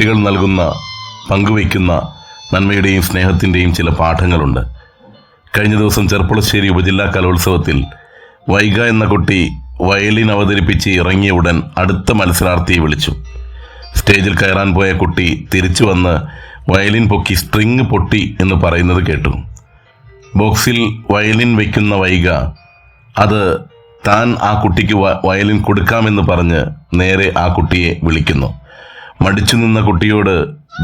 കുട്ടികൾ പങ്കുവയ്ക്കുന്ന നന്മയുടെയും സ്നേഹത്തിൻ്റെയും ചില പാഠങ്ങളുണ്ട്. കഴിഞ്ഞ ദിവസം ചെർപ്പുളശ്ശേരി ഉപജില്ലാ കലോത്സവത്തിൽ വൈഗ എന്ന കുട്ടി വയലിൻ അവതരിപ്പിച്ച് ഇറങ്ങിയ ഉടൻ അടുത്ത മത്സരാർത്ഥിയെ വിളിച്ചു. സ്റ്റേജിൽ കയറാൻ പോയ കുട്ടി തിരിച്ചു വന്ന് വയലിൻ പൊക്കി സ്ട്രിങ് പൊട്ടി എന്ന് പറയുന്നത് കേട്ടു. ബോക്സിൽ വയലിൻ വയ്ക്കുന്ന വൈഗ അത് താൻ ആ കുട്ടിക്ക് വയലിൻ കൊടുക്കാമെന്ന് പറഞ്ഞ് നേരെ ആ കുട്ടിയെ വിളിക്കുന്നു. മടിച്ചു നിന്ന കുട്ടിയോട്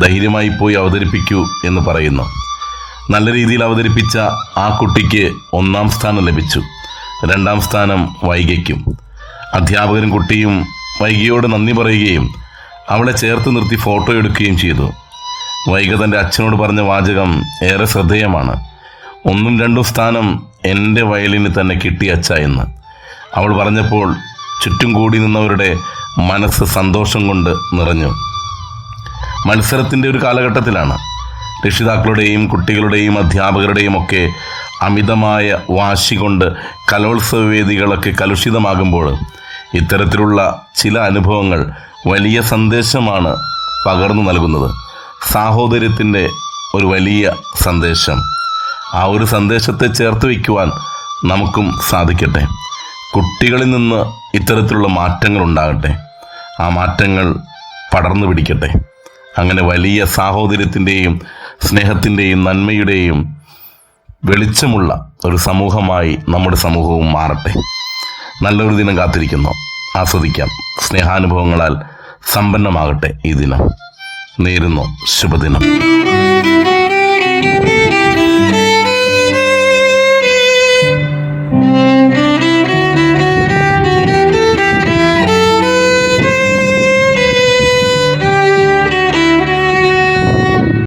ധൈര്യമായി പോയി അവതരിപ്പിക്കൂ എന്ന് പറയുന്നു. നല്ല രീതിയിൽ അവതരിപ്പിച്ച ആ കുട്ടിക്ക് 1ാം സ്ഥാനം ലഭിച്ചു. 2ാം സ്ഥാനം വൈഗയ്ക്കും. അധ്യാപകരും കുട്ടിയും വൈഗയോട് നന്ദി പറയുകയും അവളെ ചേർത്ത് നിർത്തി ഫോട്ടോ എടുക്കുകയും ചെയ്തു. വൈഗ തൻ്റെ അച്ഛനോട് പറഞ്ഞ വാചകം ഏറെ ശ്രദ്ധേയമാണ്. 1ഉം 2ഉം സ്ഥാനം എൻ്റെ വയലിന് തന്നെ കിട്ടി അച്ഛ എന്ന് അവൾ പറഞ്ഞപ്പോൾ ചുറ്റും കൂടി നിന്നവരുടെ മനസ്സ് സന്തോഷം കൊണ്ട് നിറഞ്ഞു. മത്സരത്തിൻ്റെ ഒരു കാലഘട്ടത്തിലാണ്. രക്ഷിതാക്കളുടെയും കുട്ടികളുടെയും അധ്യാപകരുടെയും ഒക്കെ അമിതമായ വാശി കൊണ്ട് കലോത്സവ വേദികളൊക്കെ കലുഷിതമാകുമ്പോൾ ഇത്തരത്തിലുള്ള ചില അനുഭവങ്ങൾ വലിയ സന്ദേശമാണ് പകർന്നു നൽകുന്നത്. സാഹോദര്യത്തിൻ്റെ ഒരു വലിയ സന്ദേശം. ആ ഒരു സന്ദേശത്തെ ചേർത്ത് വയ്ക്കുവാൻ നമുക്കും സാധിക്കട്ടെ. കുട്ടികളിൽ നിന്ന് ഇത്തരത്തിലുള്ള മാറ്റങ്ങൾ ഉണ്ടാകട്ടെ. ആ മാറ്റങ്ങൾ പടർന്നു പിടിക്കട്ടെ. അങ്ങനെ വലിയ സാഹോദര്യത്തിൻ്റെയും സ്നേഹത്തിൻ്റെയും നന്മയുടെയും വെളിച്ചമുള്ള ഒരു സമൂഹമായി നമ്മുടെ സമൂഹവും മാറട്ടെ. നല്ലൊരു ദിനം കാത്തിരിക്കുന്നു. ആസ്വദിക്കാം. സ്നേഹാനുഭവങ്ങളാൽ സമ്പന്നമാകട്ടെ ഈ ദിനം. നേരുന്നു ശുഭദിനം.